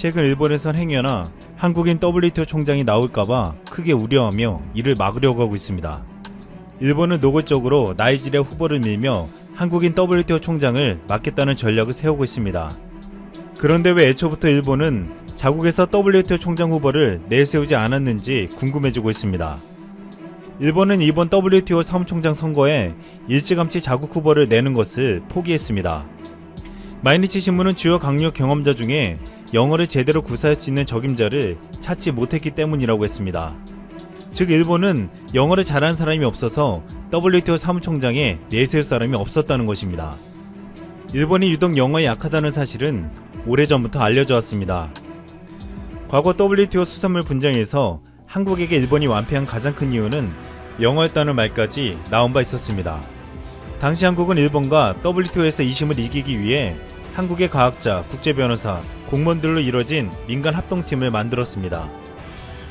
최근 일본에선 행여나 한국인 WTO 총장이 나올까봐 크게 우려하며 이를 막으려고 하고 있습니다. 일본은 노골적으로 나이지리아 후보를 밀며 한국인 WTO 총장을 맡겠다는 전략을 세우고 있습니다. 그런데 왜 애초부터 일본은 자국에서 WTO 총장 후보를 내세우지 않았는지 궁금해지고 있습니다. 일본은 이번 WTO 사무총장 선거에 일찌감치 자국 후보를 내는 것을 포기했습니다. 마이니치 신문은 주요 강력 경험자 중에 영어를 제대로 구사할 수 있는 적임자를 찾지 못했기 때문이라고 했습니다. 즉 일본은 영어를 잘하는 사람이 없어서 WTO 사무총장에 내세울 사람이 없었다는 것입니다. 일본이 유독 영어에 약하다는 사실은 오래전부터 알려져 왔습니다. 과거 WTO 수산물 분쟁에서 한국에게 일본이 완패한 가장 큰 이유는 영어였다는 말까지 나온 바 있었습니다. 당시 한국은 일본과 WTO에서 이 심을 이기기 위해 한국의 과학자, 국제변호사, 공무원들로 이뤄진 민간 합동팀을 만들었습니다.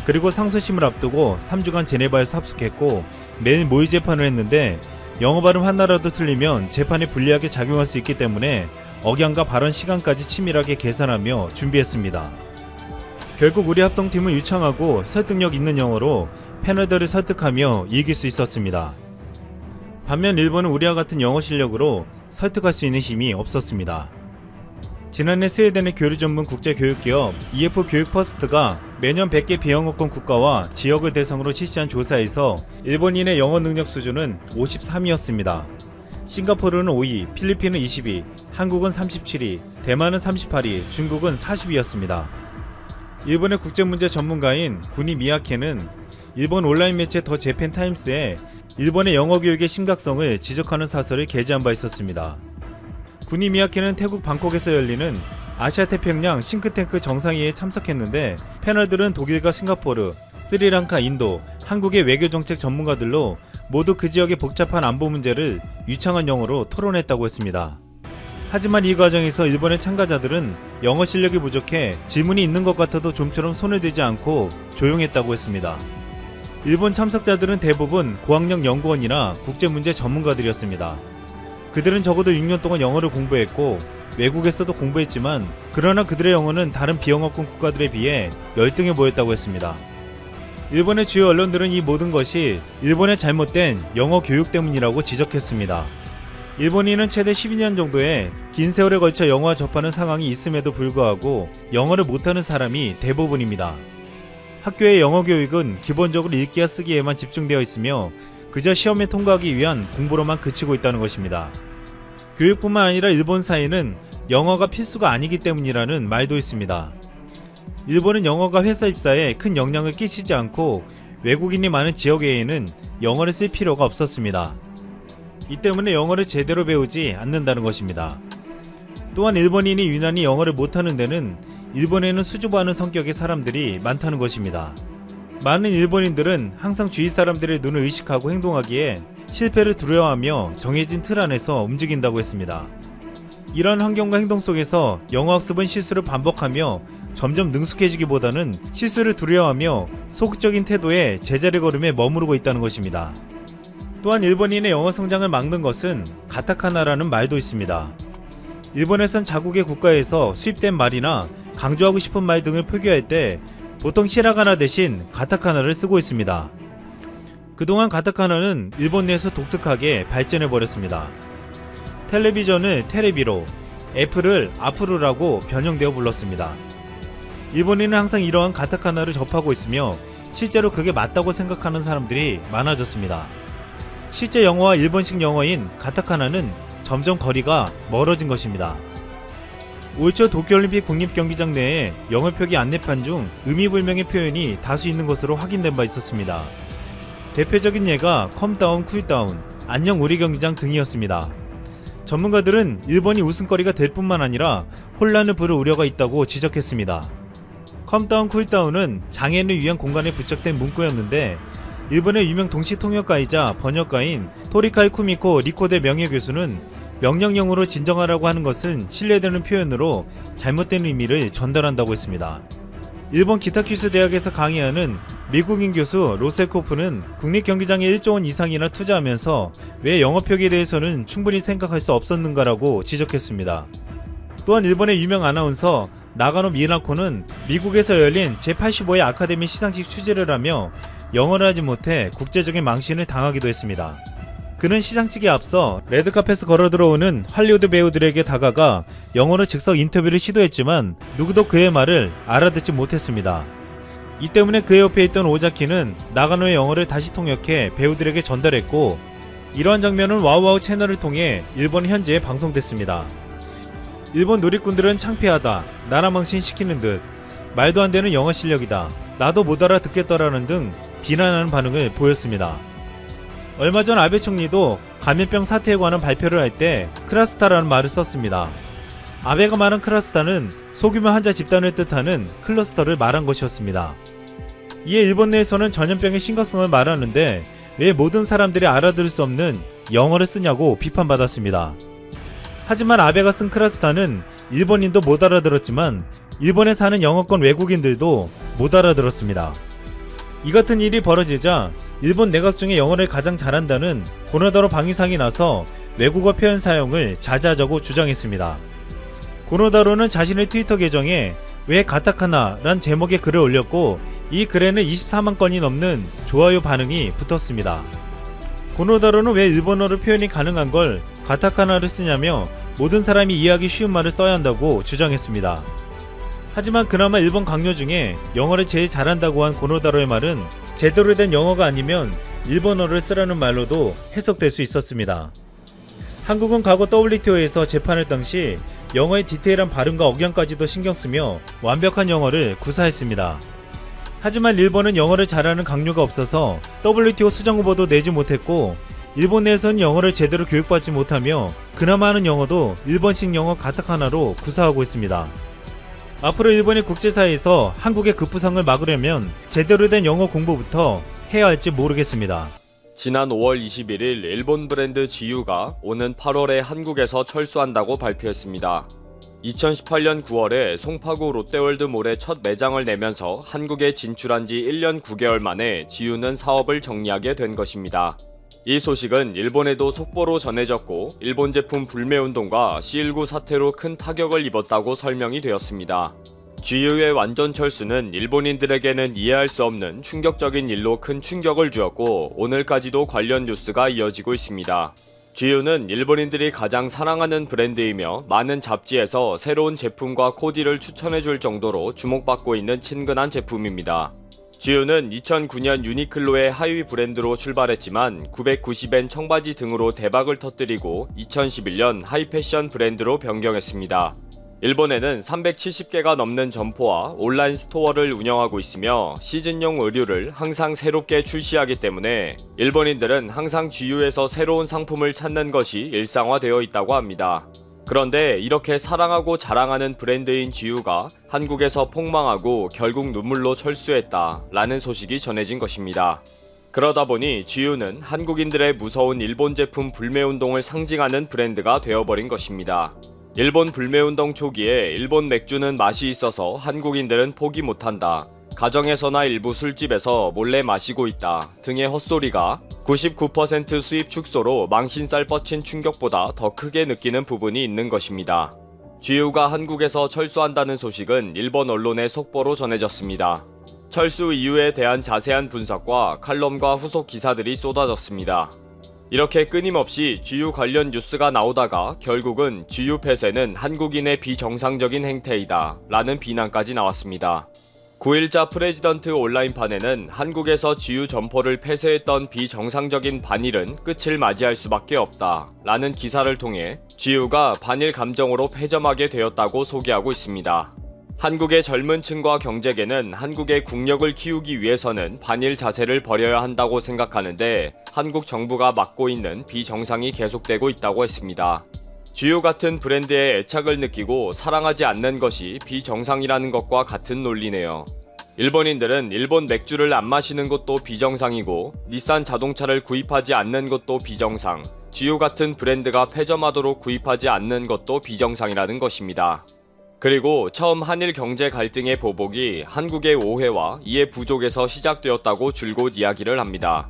그리고 상소심을 앞두고 3주간 제네바에서 합숙했고 매일 모의 재판을 했는데 영어 발음 하나라도 틀리면 재판에 불리하게 작용할 수 있기 때문에 억양과 발언 시간까지 치밀하게 계산하며 준비했습니다. 결국 우리 합동팀은 유창하고 설득력 있는 영어로 패널들을 설득하며 이길 수 있었습니다. 반면 일본은 우리와 같은 영어 실력으로 설득할 수 있는 힘이 없었습니다. 지난해 스웨덴의 교류 전문 국제교육기업 EF 교육퍼스트가 매년 100개 비영어권 국가와 지역을 대상으로 실시한 조사에서 일본인의 영어 능력 수준은 53위였습니다. 싱가포르는 5위, 필리핀은 20위, 한국은 37위, 대만은 38위, 중국은 40위였습니다. 일본의 국제문제 전문가인 구니 미야케는 일본 온라인 매체 더 재팬 타임스에 일본의 영어 교육의 심각성을 지적하는 사설을 게재한 바 있었습니다. 구니 미야케는 태국 방콕에서 열리는 아시아태평양 싱크탱크 정상회의에 참석했는데 패널들은 독일과 싱가포르, 스리랑카, 인도, 한국의 외교정책 전문가들로 모두 그 지역의 복잡한 안보 문제를 유창한 영어로 토론했다고 했습니다. 하지만 이 과정에서 일본의 참가자들은 영어 실력이 부족해 질문이 있는 것 같아도 좀처럼 손을 대지 않고 조용했다고 했습니다. 일본 참석자들은 대부분 고학력 연구원이나 국제문제 전문가들이었습니다. 그들은 적어도 6년 동안 영어를 공부했고 외국에서도 공부했지만 그러나 그들의 영어는 다른 비영어권 국가들에 비해 열등해 보였다고 했습니다. 일본의 주요 언론들은 이 모든 것이 일본의 잘못된 영어 교육 때문이라고 지적했습니다. 일본인은 최대 12년 정도의 긴 세월에 걸쳐 영어와 접하는 상황이 있음에도 불구하고 영어를 못하는 사람이 대부분입니다. 학교의 영어 교육은 기본적으로 읽기와 쓰기에만 집중되어 있으며 그저 시험에 통과하기 위한 공부로만 그치고 있다는 것입니다. 교육뿐만 아니라 일본 사회는 영어가 필수가 아니기 때문이라는 말도 있습니다. 일본은 영어가 회사 입사에 큰 영향을 끼치지 않고 외국인이 많은 지역에는 영어를 쓸 필요가 없었습니다. 이 때문에 영어를 제대로 배우지 않는다는 것입니다. 또한 일본인이 유난히 영어를 못하는 데는 일본에는 수줍어하는 성격의 사람들이 많다는 것입니다. 많은 일본인들은 항상 주위 사람들의 눈을 의식하고 행동하기에 실패를 두려워하며 정해진 틀 안에서 움직인다고 했습니다. 이런 환경과 행동 속에서 영어 학습은 실수를 반복하며 점점 능숙해지기보다는 실수를 두려워하며 소극적인 태도에 제자리 걸음에 머무르고 있다는 것입니다. 또한 일본인의 영어 성장을 막는 것은 가타카나라는 말도 있습니다. 일본에선 자국의 국가에서 수입된 말이나 강조하고 싶은 말 등을 표기할 때 보통 히라가나 대신 가타카나를 쓰고 있습니다. 그동안 가타카나는 일본 내에서 독특하게 발전해버렸습니다. 텔레비전을 테레비로, 애플을 아프루라고 변형되어 불렀습니다. 일본인은 항상 이러한 가타카나를 접하고 있으며 실제로 그게 맞다고 생각하는 사람들이 많아졌습니다. 실제 영어와 일본식 영어인 가타카나는 점점 거리가 멀어진 것입니다. 올 초 도쿄올림픽 국립경기장 내에 영어 표기 안내판 중 의미불명의 표현이 다수 있는 것으로 확인된 바 있었습니다. 대표적인 예가 컴다운, 쿨다운, 안녕 우리 경기장 등이었습니다. 전문가들은 일본이 웃음거리가 될 뿐만 아니라 혼란을 부를 우려가 있다고 지적했습니다. 컴다운, 쿨다운은 장애인을 위한 공간에 부착된 문구였는데 일본의 유명 동시통역가이자 번역가인 토리카이 쿠미코 리코대 명예교수는 명령형으로 진정하라고 하는 것은 신뢰되는 표현으로 잘못된 의미를 전달한다고 했습니다. 일본 기타큐슈 대학에서 강의하는 미국인 교수 로셀코프는 국립경기장에 1조 원 이상이나 투자하면서 왜 영어 표기에 대해서는 충분히 생각할 수 없었는가라고 지적했습니다. 또한 일본의 유명 아나운서 나가노 미나코는 미국에서 열린 제85회 아카데미 시상식 취재를 하며 영어를 하지 못해 국제적인 망신을 당하기도 했습니다. 그는 시상식에 앞서 레드카펫에 걸어 들어오는 할리우드 배우들에게 다가가 영어로 즉석 인터뷰를 시도했지만 누구도 그의 말을 알아듣지 못했습니다. 이 때문에 그의 옆에 있던 오자키는 나가노의 영어를 다시 통역해 배우들에게 전달했고, 이러한 장면은 와우와우 채널을 통해 일본 현지에 방송됐습니다. 일본 누리꾼들은 창피하다, 나라 망신시키는 듯, 말도 안 되는 영어 실력이다, 나도 못 알아듣겠다라는 등 비난하는 반응을 보였습니다. 얼마 전 아베 총리도 감염병 사태에 관한 발표를 할 때 클러스터라는 말을 썼습니다. 아베가 말한 클러스터는 소규모 환자 집단을 뜻하는 클러스터를 말한 것이었습니다. 이에 일본 내에서는 전염병의 심각성을 말하는데 왜 모든 사람들이 알아들을 수 없는 영어를 쓰냐고 비판받았습니다. 하지만 아베가 쓴 클러스터는 일본인도 못 알아들었지만 일본에 사는 영어권 외국인들도 못 알아들었습니다. 이 같은 일이 벌어지자 일본 내각 중에 영어를 가장 잘한다는 고노다로 방위상이 나서 외국어 표현 사용을 자제하자고 주장했습니다. 고노다로는 자신의 트위터 계정에 왜 가타카나 란 제목의 글을 올렸고, 이 글에는 24만 건이 넘는 좋아요 반응이 붙었습니다. 고노다로는 왜 일본어로 표현이 가능한 걸 가타카나를 쓰냐며 모든 사람이 이해하기 쉬운 말을 써야 한다고 주장했습니다. 하지만 그나마 일본 강요 중에 영어를 제일 잘한다고 한 고노다로의 말은 제대로 된 영어가 아니면 일본어를 쓰라는 말로도 해석될 수 있었습니다. 한국은 과거 WTO에서 재판할 당시 영어의 디테일한 발음과 억양까지도 신경쓰며 완벽한 영어를 구사했습니다. 하지만 일본은 영어를 잘하는 강요가 없어서 WTO 수정 후보도 내지 못했고, 일본 내에서는 영어를 제대로 교육받지 못하며 그나마 하는 영어도 일본식 영어 가타카나로 구사하고 있습니다. 앞으로 일본이 국제사회에서 한국의 급부상을 막으려면 제대로 된 영어 공부부터 해야 할지 모르겠습니다. 지난 5월 21일 일본 브랜드 GU가 오는 8월에 한국에서 철수한다고 발표했습니다. 2018년 9월에 송파구 롯데월드몰에 첫 매장을 내면서 한국에 진출한 지 1년 9개월 만에 GU는 사업을 정리하게 된 것입니다. 이 소식은 일본에도 속보로 전해졌고, 일본 제품 불매운동과 C19 사태로 큰 타격을 입었다고 설명이 되었습니다. GU의 완전 철수는 일본인들에게는 이해할 수 없는 충격적인 일로 큰 충격을 주었고, 오늘까지도 관련 뉴스가 이어지고 있습니다. GU는 일본인들이 가장 사랑하는 브랜드이며 많은 잡지에서 새로운 제품과 코디를 추천해줄 정도로 주목받고 있는 친근한 제품입니다. GU는 2009년 유니클로의 하위 브랜드로 출발했지만 990엔 청바지 등으로 대박을 터뜨리고 2011년 하이패션 브랜드로 변경했습니다. 일본에는 370개가 넘는 점포와 온라인 스토어를 운영하고 있으며 시즌용 의류를 항상 새롭게 출시하기 때문에 일본인들은 항상 GU에서 새로운 상품을 찾는 것이 일상화되어 있다고 합니다. 그런데 이렇게 사랑하고 자랑하는 브랜드인 GU가 한국에서 폭망하고 결국 눈물로 철수했다 라는 소식이 전해진 것입니다. 그러다 보니 GU는 한국인들의 무서운 일본 제품 불매운동을 상징하는 브랜드가 되어버린 것입니다. 일본 불매운동 초기에 일본 맥주는 맛이 있어서 한국인들은 포기 못한다, 가정에서나 일부 술집에서 몰래 마시고 있다 등의 헛소리가 99% 수입 축소로 망신살 뻗친 충격보다 더 크게 느끼는 부분이 있는 것입니다. GU가 한국에서 철수한다는 소식은 일본 언론의 속보로 전해졌습니다. 철수 이유에 대한 자세한 분석과 칼럼과 후속 기사들이 쏟아졌습니다. 이렇게 끊임없이 GU 관련 뉴스가 나오다가 결국은 GU 폐쇄는 한국인의 비정상적인 행태이다 라는 비난까지 나왔습니다. 9일자 프레지던트 온라인판에는 한국에서 GU 점포를 폐쇄했던 비정상적인 반일은 끝을 맞이할 수밖에 없다 라는 기사를 통해 GU가 반일 감정으로 패점하게 되었다고 소개하고 있습니다. 한국의 젊은 층과 경제계는 한국의 국력을 키우기 위해서는 반일 자세를 버려야 한다고 생각하는데 한국 정부가 막고 있는 비정상이 계속되고 있다고 했습니다. GU 같은 브랜드에 애착을 느끼고 사랑하지 않는 것이 비정상이라는 것과 같은 논리네요. 일본인들은 일본 맥주를 안 마시는 것도 비정상이고 닛산 자동차를 구입하지 않는 것도 비정상, GU 같은 브랜드가 패점하도록 구입하지 않는 것도 비정상이라는 것입니다. 그리고 처음 한일 경제 갈등의 보복이 한국의 오해와 이해 부족에서 시작되었다고 줄곧 이야기를 합니다.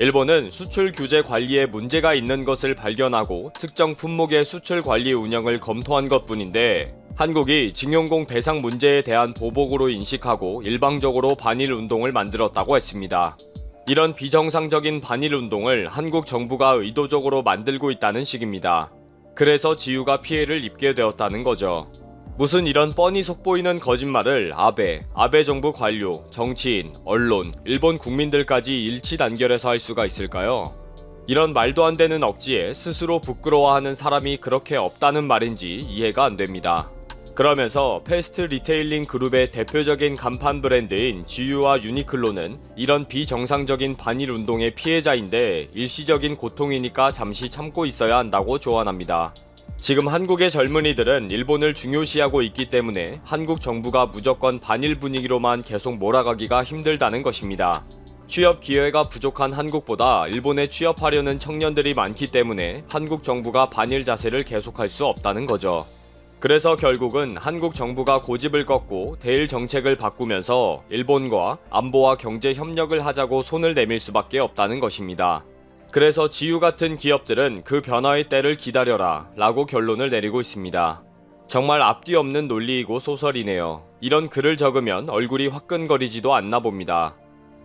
일본은 수출 규제 관리에 문제가 있는 것을 발견하고 특정 품목의 수출 관리 운영을 검토한 것뿐인데 한국이 징용공 배상 문제에 대한 보복으로 인식하고 일방적으로 반일 운동을 만들었다고 했습니다. 이런 비정상적인 반일 운동을 한국 정부가 의도적으로 만들고 있다는 식입니다. 그래서 지유가 피해를 입게 되었다는 거죠. 무슨 이런 뻔히 속보이는 거짓말을 아베 정부 관료, 정치인, 언론, 일본 국민들까지 일치 단결해서 할 수가 있을까요? 이런 말도 안 되는 억지에 스스로 부끄러워하는 사람이 그렇게 없다는 말인지 이해가 안 됩니다. 그러면서 패스트 리테일링 그룹의 대표적인 간판 브랜드인 지유와 유니클로는 이런 비정상적인 반일 운동의 피해자인데 일시적인 고통이니까 잠시 참고 있어야 한다고 조언합니다. 지금 한국의 젊은이들은 일본을 중요시하고 있기 때문에 한국 정부가 무조건 반일 분위기로만 계속 몰아가기가 힘들다는 것입니다. 취업 기회가 부족한 한국보다 일본에 취업하려는 청년들이 많기 때문에 한국 정부가 반일 자세를 계속할 수 없다는 거죠. 그래서 결국은 한국 정부가 고집을 꺾고 대일 정책을 바꾸면서 일본과 안보와 경제 협력을 하자고 손을 내밀 수밖에 없다는 것입니다. 그래서 지유 같은 기업들은 그 변화의 때를 기다려라 라고 결론을 내리고 있습니다. 정말 앞뒤 없는 논리이고 소설이네요. 이런 글을 적으면 얼굴이 화끈거리지도 않나 봅니다.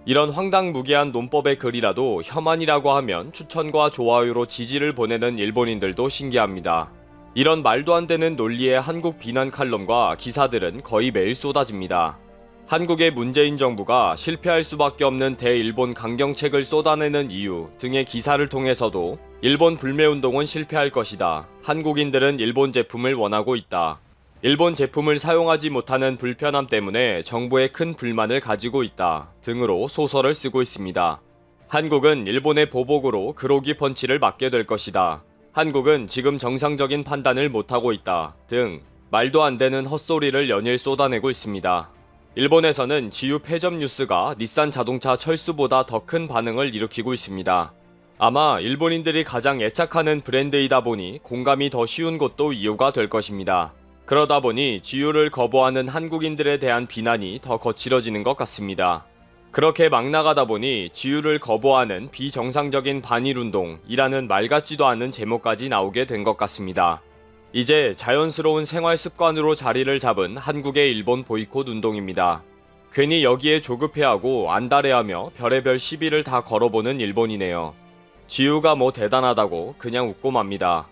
이런 황당무계한 논법의 글이라도 혐한이라고 하면 추천과 좋아요로 지지를 보내는 일본인들도 신기합니다. 이런 말도 안 되는 논리의 한국 비난 칼럼과 기사들은 거의 매일 쏟아집니다. 한국의 문재인 정부가 실패할 수밖에 없는 대일본 강경책을 쏟아내는 이유 등의 기사를 통해서도 일본 불매운동은 실패할 것이다. 한국인들은 일본 제품을 원하고 있다. 일본 제품을 사용하지 못하는 불편함 때문에 정부에 큰 불만을 가지고 있다. 등으로 소설을 쓰고 있습니다. 한국은 일본의 보복으로 그로기 펀치를 맞게 될 것이다. 한국은 지금 정상적인 판단을 못하고 있다. 등 말도 안 되는 헛소리를 연일 쏟아내고 있습니다. 일본에서는 지유 폐점 뉴스가 닛산 자동차 철수보다 더 큰 반응을 일으키고 있습니다. 아마 일본인들이 가장 애착하는 브랜드이다 보니 공감이 더 쉬운 것도 이유가 될 것입니다. 그러다 보니 지유를 거부하는 한국인들에 대한 비난이 더 거칠어지는 것 같습니다. 그렇게 막 나가다 보니 지유를 거부하는 비정상적인 반일운동이라는 말 같지도 않은 제목까지 나오게 된 것 같습니다. 이제 자연스러운 생활 습관으로 자리를 잡은 한국의 일본 보이콧 운동입니다. 괜히 여기에 조급해하고 안달해하며 별의별 시비를 다 걸어보는 일본이네요. 지유가 뭐 대단하다고 그냥 웃고 맙니다.